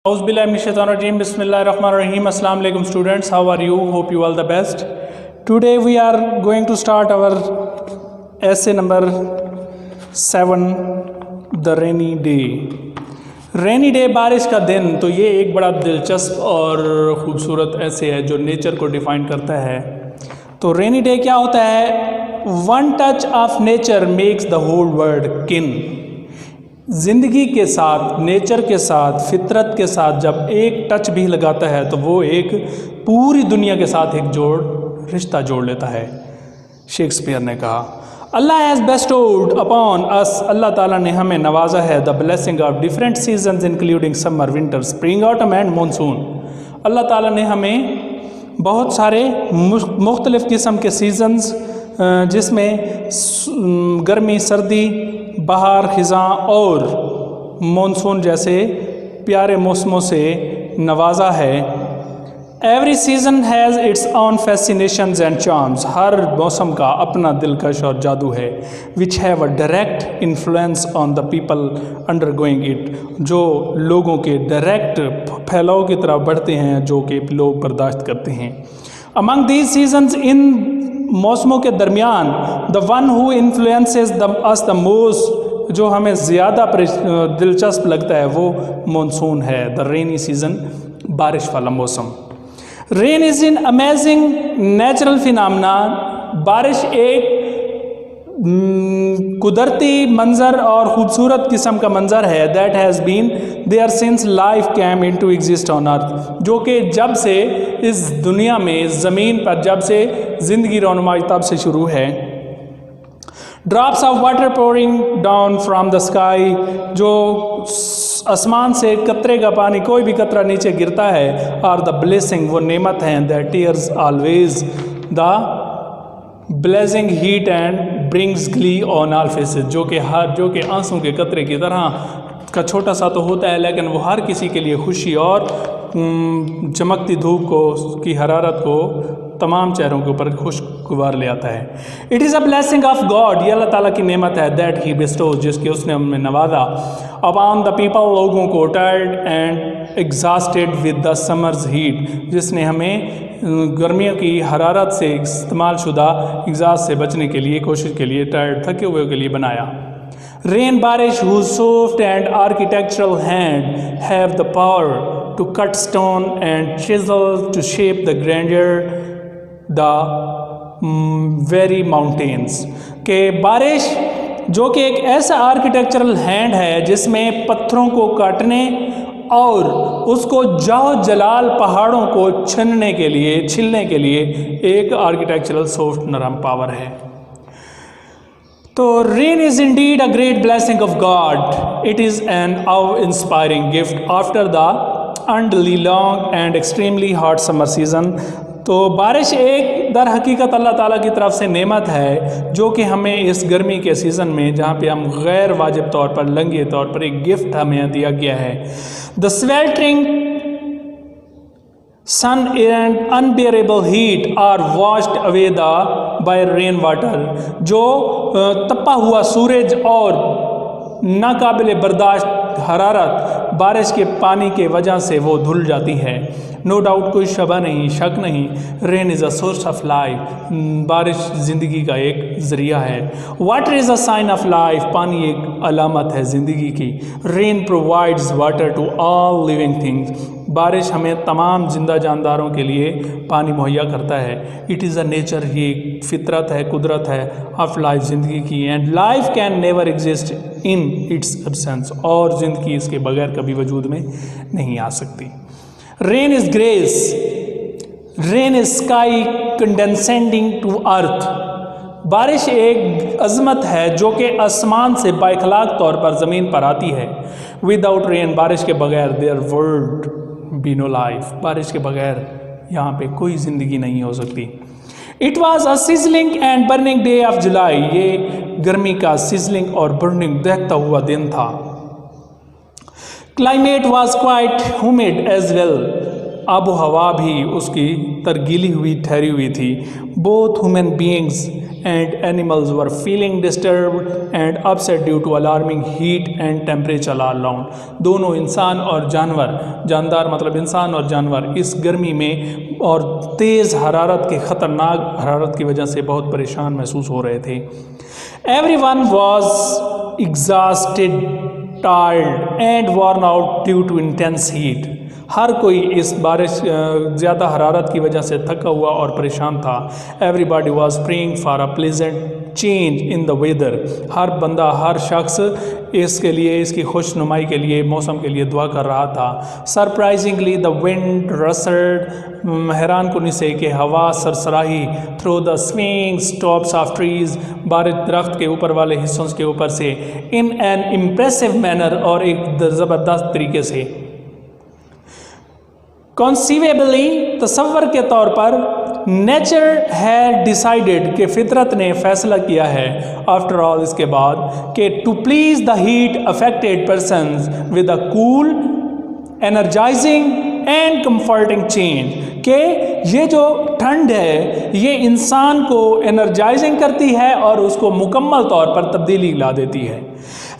Auzu billahi minash shaitanir rajim. Bismillahirrahmanirrahim. Assalamu alaikum students. How are you? Hope you all the best. Today we are going to start our essay number 7, The Rainy Day. Rainy day, बारिश का दिन। तो ये एक बड़ा दिलचस्प और ख़ूबसूरत ऐसे है जो नेचर को डिफ़ाइन करता है। तो रेनी डे क्या होता है? One touch of nature makes the whole world kin. ज़िंदगी के साथ, नेचर के साथ, फितरत के साथ जब एक टच भी लगाता है तो वो एक पूरी दुनिया के साथ एक रिश्ता जोड़ लेता है। शेक्सपियर ने कहा, Allah has bestowed upon us, अल्लाह ताला ने हमें नवाजा है, the blessing of different seasons including summer, winter, spring, autumn and monsoon. अल्लाह ताला ने हमें बहुत सारे मुख्तलिफ़ किस्म के सीजन्स, जिसमें गर्मी, सर्दी, बहार, ख़िज़ां और मानसून जैसे प्यारे मौसमों से नवाजा है। Every season has its own fascinations and charms, हर मौसम का अपना दिलकश और जादू है। Which have a direct influence on the people undergoing it, जो लोगों के डायरेक्ट फैलाव की तरफ बढ़ते हैं, जो कि लोग बर्दाश्त करते हैं। अमंग दीज सीजन्स, इन मौसमों के दरमियान, the one who influences us the most, जो हमें ज़्यादा दिलचस्प लगता है, वो मानसून है। द रेनी सीज़न, बारिश वाला मौसम। Rain is in amazing natural phenomena, बारिश एक कुदरती मंज़र और ख़ूबसूरत किस्म का मंज़र है। That has been there since life came into exist on earth, जो कि जब से इस दुनिया में, ज़मीन पर जब से ज़िंदगी रौनमाई तब से शुरू है। Drops of water pouring down from the sky, जो आसमान से कतरे का पानी, कोई भी कतरा नीचे गिरता है, और द ब्लेसिंग, वो नेमत हैं, that tears always the blazing heat and brings Glee on all faces, जो कि आंसू के कतरे की तरह का छोटा सा तो होता है, लेकिन वो हर किसी के लिए खुशी और चमकती धूप को, की हरारत को तमाम चेहरों के ऊपर खुशगवार ले आता है। It is a blessing of God, ये अल्लाह ताला की नेमत है। दैट ही बेस्टोज, जिसके उसने हमें नवाजा। अपॉन द पीपल, लोगों को, tired and exhausted with the summers heat, जिसने हमें गर्मियों की हरारत से, इस्तेमाल शुदा एग्जॉस्ट से बचने के लिए, कोशिश के लिए, टायर्ड, थके हुए के लिए बनाया। रेन, बारिश, whose soft and architectural hand have the power to cut stone and chisel to shape the grandeur, the very mountains, के बारिश जो कि एक ऐसा आर्किटेक्चरल हैंड है जिसमें पत्थरों को काटने और उसको जाओ जलाल पहाड़ों को छीलने के लिए एक आर्किटेक्चरल सॉफ्ट नरम पावर है। तो rain is indeed a great blessing of God, it is an awe inspiring gift after the unduly long and extremely hot summer season. तो बारिश एक दर हकीकत अल्लाह ताला की तरफ से नेमत है, जो कि हमें इस गर्मी के सीज़न में, जहाँ पे हम गैर वाजिब तौर पर, लंगे तौर पर, एक गिफ्ट हमें दिया गया है। The sweltering sun and unbearable heat are washed away by rain water, जो तपा हुआ सूरज और नाकाबिले बर्दाश्त हरारत बारिश के पानी के वजह से वो धुल जाती है। नो डाउट, कोई शक नहीं, rain is a source of life, बारिश ज़िंदगी का एक ज़रिया है। Water is a sign of life, पानी एक अलामत है ज़िंदगी की। Rain provides water to all living things, बारिश हमें तमाम जिंदा जानदारों के लिए पानी मुहैया करता है। इट इज़ अ नेचर, ये फितरत है, कुदरत है ऑफ लाइफ, ज़िंदगी की। And life can never exist in its absence, और ज़िंदगी इसके बगैर कभी वजूद में नहीं आ सकती। Rain is grace, rain is sky condescending to earth, बारिश एक अज़मत है जो कि आसमान से बाइखलाक तौर पर ज़मीन पर आती है। विदाउट रेन, बारिश के बगैर, there would be no life, बारिश के बगैर यहाँ पे कोई ज़िंदगी नहीं हो सकती। It was a sizzling and burning day of July, ये गर्मी का सिजलिंग और बर्निंग दहकता हुआ दिन था। Climate was quite humid as well, आबो हवा भी उसकी तरगीली हुई ठहरी हुई थी। Both human beings and animals were feeling disturbed and upset due to alarming heat and temperature all around. दोनों इंसान और जानवर, जानदार मतलब इंसान और जानवर, इस गर्मी में और तेज़ हरारत के ख़तरनाक हरारत की वजह से बहुत परेशान महसूस हो रहे थे. Everyone was exhausted, tired and worn out due to intense heat. हर कोई इस बारिश ज़्यादा हरारत की वजह से थका हुआ और परेशान था. Everybody was praying for a pleasant change in the weather. हर बंदा, हर शख्स इसके लिए, इसकी खुशनुमाई के लिए, मौसम के लिए दुआ कर रहा था. Surprisingly, the wind rustled. हैरान कुनी से कि हवा सरसराही through the swinging tops of trees, बारिश दरख्त के ऊपर वाले हिस्सों के ऊपर से, in an impressive manner, और एक ज़बरदस्त तरीके से. Conceivably, तसव्वुर के तौर पर, नेचर है डिसाइडेड कि फितरत ने फैसला किया है, आफ्टर ऑल इसके बाद, कि to please the heat affected persons with a cool energising and comforting change, कि ये जो ठंड है ये इंसान को एनर्जाइजिंग करती है और उसको मुकम्मल तौर पर तब्दीली ला देती है.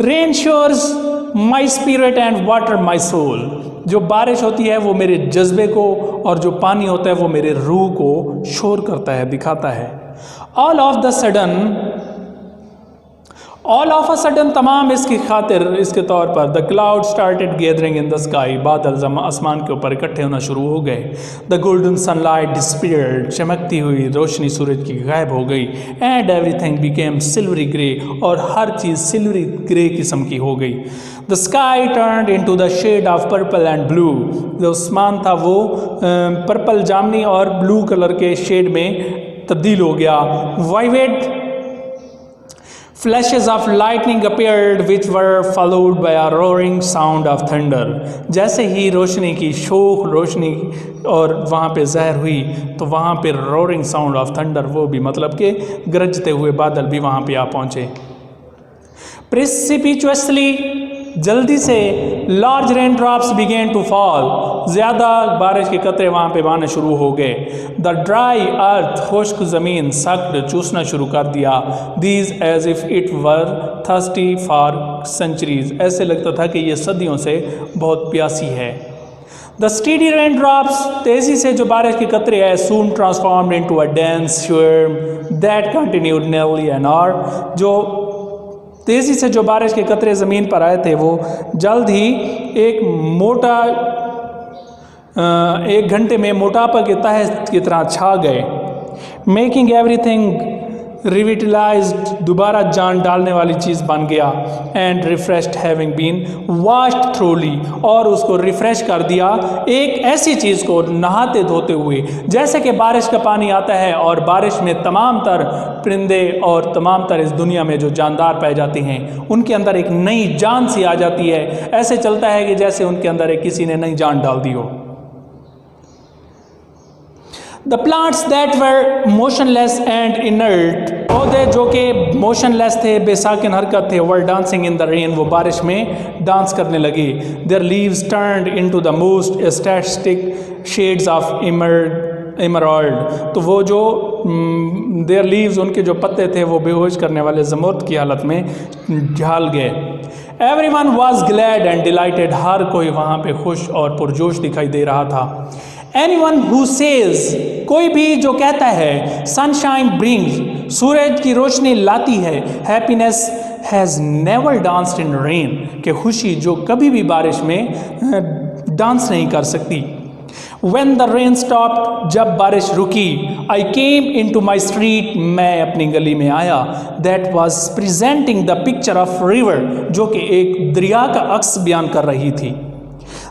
Rain showers my spirit and water my soul, जो बारिश होती है वो मेरे जज्बे को, और जो पानी होता है वो मेरे रूह को शोर करता है, दिखाता है. ऑल ऑफ अ सडन तमाम इसकी खातिर, इसके तौर पर, the cloud started gathering in the sky, बादल आसमान के ऊपर इकट्ठे होना शुरू हो गए. द गोल्डन सनलाइट डिस्पियर्ड, चमकती हुई रोशनी सूरज की गायब हो गई. And everything became silvery grey, और हर चीज़ सिल्वरी ग्रे किस्म की हो गई. The sky turned into the shade of purple and blue, जो आसमान था वो पर्पल, जामनी और ब्लू कलर के शेड में तब्दील हो गया. वाइवेट Flashes of lightning appeared which were followed by a roaring sound of thunder. जैसे ही रोशनी की शोख रोशनी और वहाँ पे ज़ाहिर हुई तो वहाँ पे roaring sound of thunder, वो भी मतलब कि गरजते हुए बादल भी वहाँ पे आ पहुँचे. Precipitously, जल्दी से, large rain drops began to fall, ज़्यादा बारिश के कतरे वहाँ पे बहने शुरू हो गए. द ड्राई अर्थ, खुश्क ज़मीन, सक्ड, चूसना शुरू कर दिया. These as if it were thirsty for centuries, ऐसे लगता था कि ये सदियों से बहुत प्यासी है. द स्टीडी रेन ड्रॉप्स, तेज़ी से जो बारिश के कतरे है, soon transformed into a dense swarm that continued nearly an hour, जो तेज़ी से जो बारिश के कतरे ज़मीन पर आए थे वो जल्द ही एक मोटा, एक घंटे में मोटापा के तहत की तरह छा गए. मेकिंग एवरीथिंग रिविटलाइज्ड, दोबारा जान डालने वाली चीज़ बन गया. And refreshed having been washed thoroughly, और उसको रिफ़्रेश कर दिया, एक ऐसी चीज़ को नहाते धोते हुए, जैसे कि बारिश का पानी आता है और बारिश में तमाम तर परिंदे और तमाम तर इस दुनिया में जो जानदार पाए जाते हैं उनके अंदर एक नई जान सी आ जाती है. ऐसे चलता है कि जैसे उनके अंदर एक किसी ने नई जान डाल दी हो. The plants that were motionless and inert, पौधे जो कि मोशनलेस थे, बेसाकिन हरकत थे, वर डांसिंग इन द रेन, वो बारिश में डांस करने लगे. There leaves turned into the most aesthetic shades of emerald, तो वो जो देयर लीव्स, उनके जो पत्ते थे वो बेहोश करने वाले ज़मर्द की हालत में ढाल गए. Everyone was glad and delighted, हर कोई वहाँ पे खुश और पुरजोश दिखाई दे रहा था. एनीवन हु सेज, कोई भी जो कहता है, सनशाइन ब्रिंग्स, सूरज की रोशनी लाती है, happiness has never danced in rain, कि खुशी जो कभी भी बारिश में डांस नहीं कर सकती. When the rain stopped, जब बारिश रुकी, I came into my street, मैं अपनी गली में आया. That was presenting the picture of river, जो कि एक दरिया का अक्स बयान कर रही थी.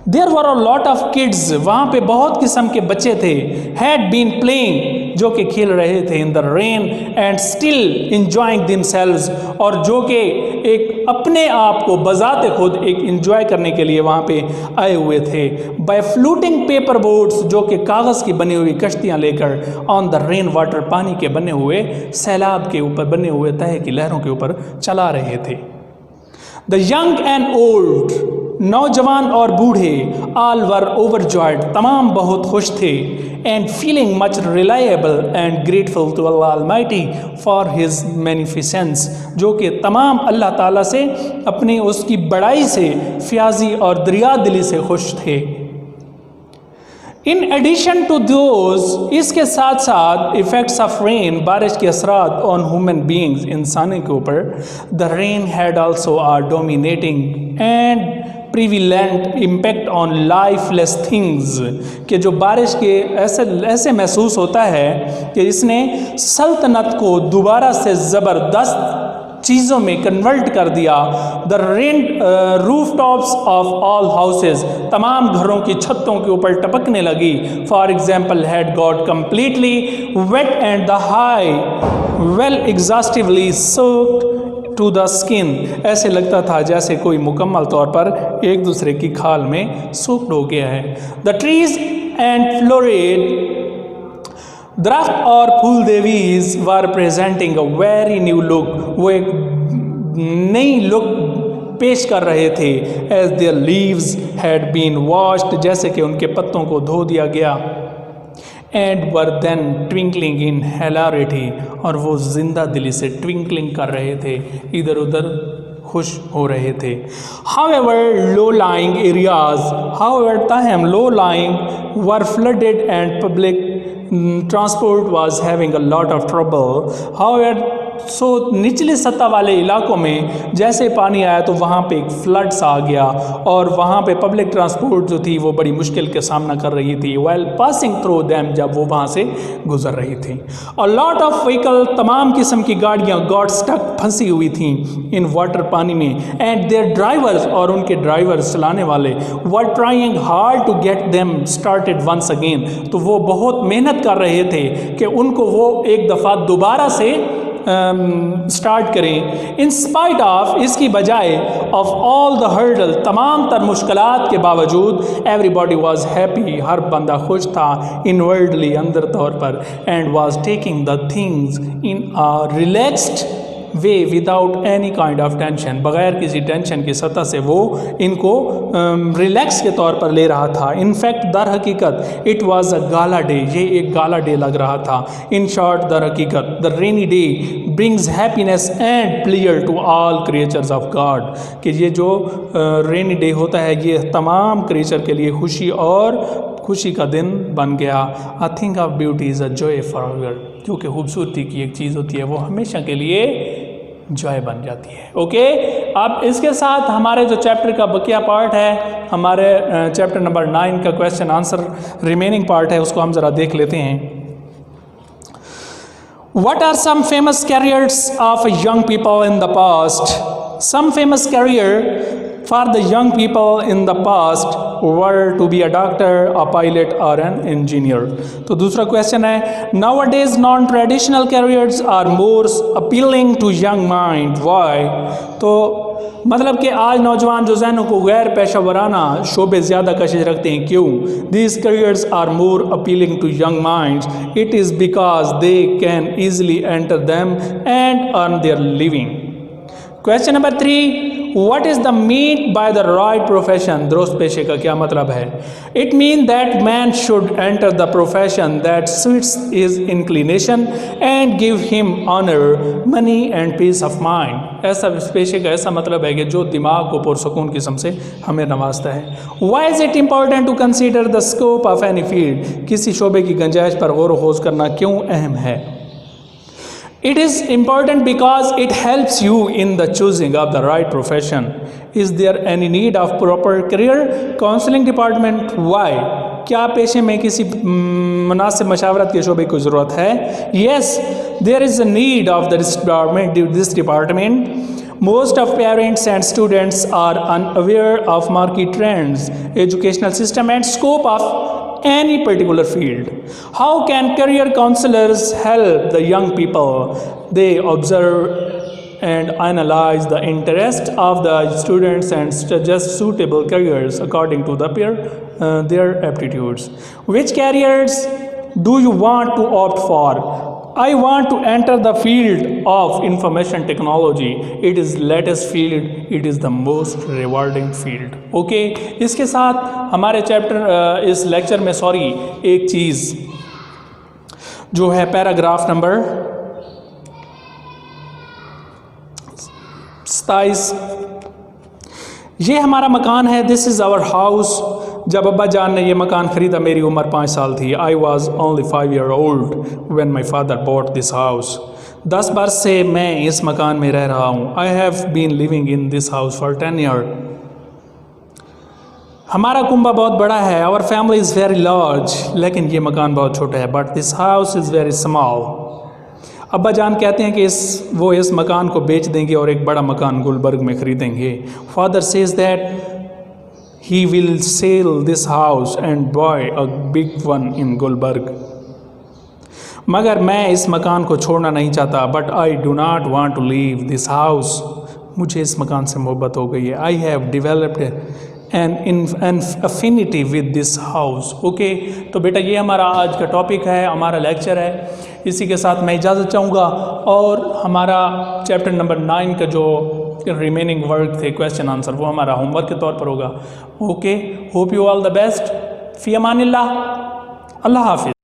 There were a lot of kids, वहाँ पे बहुत किस्म के बच्चे थे, had been playing, जो कि खेल रहे थे, in the rain and still enjoying themselves, और जो कि एक अपने आप को बजाते खुद एक enjoy करने के लिए वहाँ पे आए हुए थे. by floating paper boats, जो कि कागज़ की बनी हुई कश्तियाँ लेकर, on the rain water, पानी के बने हुए सैलाब के ऊपर बने हुए तह की लहरों के ऊपर चला रहे थे. the young and old, नौजवान और बूढ़े, all were overjoyed, तमाम बहुत खुश थे. and feeling much reliable and grateful to Allah Almighty for His magnificence, जो कि तमाम अल्लाह ताला से अपनी उसकी बड़ाई से फ्याजी और दरिया दिली से खुश थे। इन एडिशन टू दोज, इसके साथ साथ इफ़ेक्ट्स ऑफ रेन, बारिश के असरात ऑन ह्यूमन बींग्स, इंसानों के ऊपर, the rain had also a dominating and prevalent impact on lifeless things, कि जो बारिश के ऐसे महसूस होता है कि इसने सल्तनत को दोबारा से ज़बरदस्त चीज़ों में कन्वर्ट कर दिया। The rain roof tops of all houses, तमाम घरों की छतों के ऊपर टपकने लगी। For example had got completely wet and the high well exhaustively soaked to the skin, ऐसे लगता था जैसे कोई मुकम्मल तौर पर एक दूसरे की खाल में सोक्ड हो गया है। द ट्रीज एंड फ्लोरेड, दरख्त और फूल they were presenting a very new look, वो एक नई लुक पेश कर रहे थे। As their leaves had been washed, जैसे कि उनके पत्तों को धो दिया गया। And were then twinkling in hilarity, और वो जिंदा दिली से ट्विंकलिंग कर रहे थे, इधर उधर खुश हो रहे थे। However low lying areas, however ताहम low lying were flooded and public transport was having a lot of trouble. However, सो निचले सतह वाले इलाकों में जैसे पानी आया तो वहाँ पे एक फ्लड्स आ गया और वहाँ पे पब्लिक ट्रांसपोर्ट जो थी वो बड़ी मुश्किल का सामना कर रही थी while passing through them, जब वो वहाँ से गुजर रही थी। A lot of vehicle, तमाम किस्म की गाड़ियाँ got stuck, फंसी हुई थी इन वाटर, पानी में, and their drivers, और उनके ड्राइवर्स चलाने वाले were trying hard to get them started once again, तो वो बहुत मेहनत कर रहे थे कि उनको वो एक दफ़ा दोबारा से स्टार्ट करें। इन स्पाइट ऑफ, इसकी बजाय, ऑफ ऑल द हर्डल, तमाम तर मुश्किलात के बावजूद, एवरीबॉडी वॉज हैप्पी, हर बंदा खुश था, इनवर्डली, अंदर तौर पर, and was taking the things in a relaxed way without any kind of tension, बग़ैर किसी टेंशन की सतह से वो इनको रिलैक्स के तौर पर ले रहा था। इनफैक्ट दर हकीकत it was a gala day, ये एक गाला डे लग रहा था। इन शॉर्ट, दर हकीकत the rainy day brings happiness and player to all creatures of God, कि ये जो रेनी डे होता है ये तमाम क्रिएचर के लिए खुशी और खुशी का दिन बन गया। I think of beauty is a joy forever, जो कि खूबसूरती की एक चीज़ होती है वो हमेशा के लिए जॉय बन जाती है। ओके, अब इसके साथ हमारे जो चैप्टर का बकिया पार्ट है, हमारे चैप्टर नंबर 9 का क्वेश्चन आंसर रिमेनिंग पार्ट है, उसको हम ज़रा देख लेते हैं। What are some famous careers of young people in the past? Some famous career for the young people in the past were to be a doctor, a pilot or an engineer. तो दूसरा question है, nowadays non-traditional careers are more appealing to young mind. Why? तो मतलब कि आज नौजवान जो जहनों को गैर पेशा वराना शोबे ज़्यादा कशिश रखते हैं, क्यों? These careers are more appealing to young minds. It is because they can easily enter them and earn their living. Question number 3, What is the mean by the right profession? दुरुस्त पेशे का क्या मतलब है? It means that man should enter the profession that suits his inclination and give him honor, money and peace of mind. ऐसा इस पेशे का ऐसा मतलब है कि जो दिमाग को पुरसकून किस्म से हमें नवाजता है। Why is it important to consider the scope of any field? किसी शोबे की गुंजाइश पर गौर व खोज करना क्यों अहम है? It is important because it helps you in the choosing of the right profession. Is there any need of proper career counseling department? Why? क्या पेशे में किसी मुनासिब मशावरत के शोबे की ज़रूरत है? Yes, there is a need of this department. Most of parents and students are unaware of market trends, educational system and scope of any particular field. How can career counselors help the young people? They observe and analyze the interest of the students and suggest suitable careers according to their aptitudes. Which careers do you want to opt for? I want to enter the field of information technology. It is latest field. It is the most rewarding field. Okay, इसके साथ हमारे chapter इस lecture में एक चीज़ जो है paragraph number 27। ये हमारा मकान है, दिस इज़ आवर हाउस। जब अब्बा जान ने ये मकान ख़रीदा मेरी उम्र 5 साल थी। I was only 5 years old when my father bought this house। 10 बरस से मैं इस मकान में रह रहा हूँ। I have been living in this house for 10 years। हमारा कुंबा बहुत बड़ा है, our family is very large, लेकिन ये मकान बहुत छोटा है। But this house is very small. अब्बा जान कहते हैं कि वो इस मकान को बेच देंगे और एक बड़ा मकान गुलबर्ग में ख़रीदेंगे। Father says that he will sell this house and buy a big one in Gulberg. मगर मैं इस मकान को छोड़ना नहीं चाहता। But I do not want to leave this house. मुझे इस मकान से मोहब्बत हो गई है। I have developed an affinity with this house. Okay, तो बेटा ये हमारा आज का टॉपिक है, हमारा लेक्चर है। इसी के साथ मैं इजाज़त चाहूँगा और हमारा चैप्टर नंबर 9 का जो रिमेनिंग वर्क थे क्वेश्चन आंसर, वो हमारा होमवर्क के तौर पर होगा। Okay, hope you all the best. फ़ी अमानिल्लाह, अल्लाह हाफिज़।